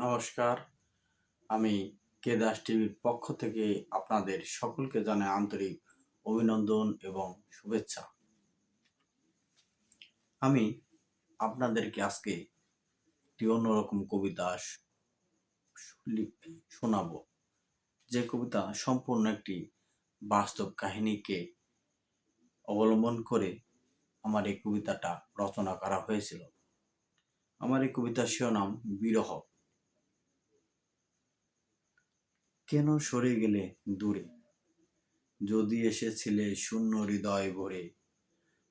নমস্কার, আমি কে দাস টিভির পক্ষ থেকে আপনাদের সকলকে জানাই আন্তরিক অভিনন্দন এবং শুভেচ্ছা। আমি আপনাদেরকে আজকে একটি অন্যরকম কবিতা শোনাবো, যে কবিতা সম্পূর্ণ একটি বাস্তব কাহিনীকে অবলম্বন করে আমার এই কবিতাটা রচনা করা হয়েছিল। আমার এই কবিতার শিরোনাম বিরহ। কেন সরে গেলে দূরে, যদি এসেছিলে শূন্য হৃদয় ভরে,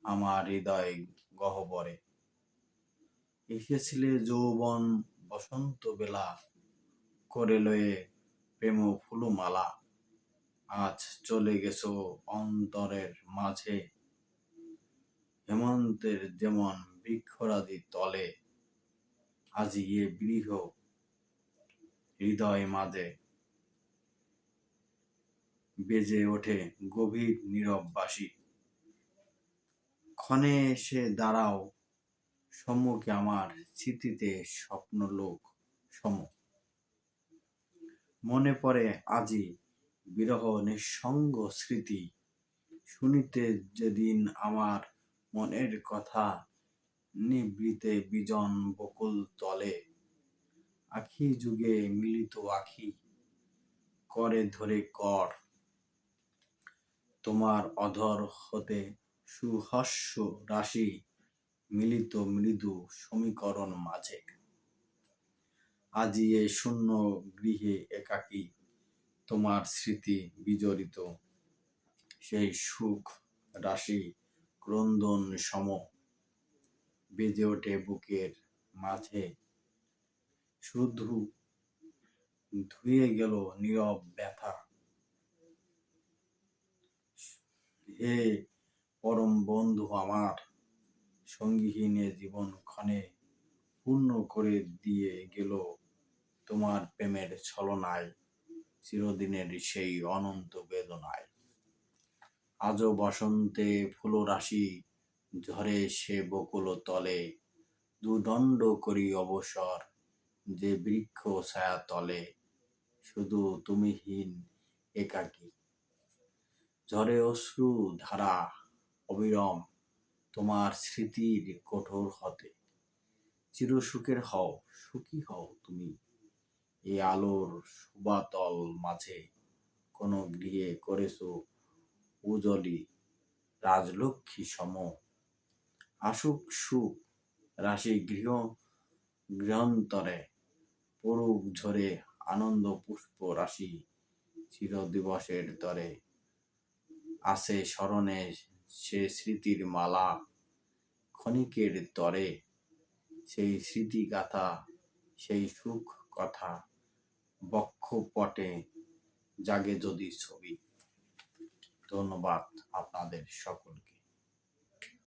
আমার হৃদয় গহ্বরে। এসেছিলে যৌবন বসন্ত বেলা, করে লয়ে প্রেম ফুলমালা। আজ চলে গেছো অন্তরের মাঝে, হেমন্তের যেমন বৃক্ষরাজি তলে। আজি এ বৃহ হৃদয় মাঝে, বেজে ওঠে গভীর নীরব বাঁশি। ক্ষণে এসে দাঁড়াও সম্মুখে, আমার স্মৃতিতে স্বপ্নলোক সম। মনে পড়ে আজি বিরহ নিঃসঙ্গ স্মৃতি, শুনিতে যেদিন আমার মনের কথা। নিভৃতে বিজন বকুল তলে, আখি যুগে মিলিত আখি করে ধরে কর। তোমার অধর হতে সুহাস্য রাশি, মিলিত মৃদু সমীকরণ মাঝে। আজি এ শূন্য গৃহে একাকী, তোমার স্মৃতি বিজড়িত, সেই সুখ রাশি ক্রন্দন সম। বেজে ওঠে বুকের মাঝে, শুধু ধুয়ে গেল নীরব ব্যথা। হে পরম বন্ধু আমার, সঙ্গীহীন জীবন ক্ষণে পূর্ণ করে দিয়ে গেল তোমার প্রেমের ছলনায়, চিরদিনের সেই অনন্ত বেদনায়। আজও বসন্তে ফুলরাশি ঝরে সে বকুল তলে, দুদণ্ড করি অবসর যে বৃক্ষ ছায়া তলে। শুধু তুমিহীন একাকী, ঝরে অশ্রু ধারা অবিরাম, তোমার স্মৃতির কঠোর হতে। চিরসুখের হও, সুখী হও তুমি, এ আলোর শোভাতল মাঝে। কোন গৃহে করেছো উজলি রাজলক্ষ্মী সম। আসুক সুখ রাশি গৃহান্তরে, পড়ুক ঝরে আনন্দ পুষ্প রাশি। চির দিবসের তরে আছে স্মরণে সে স্মৃতির মালা। ক্ষণিকের তরে সেই স্মৃতি গাথা, সেই সুখ কথা। বক্ষপটে জাগে যদি ছবি। ধন্যবাদ আপনাদের সকলকে।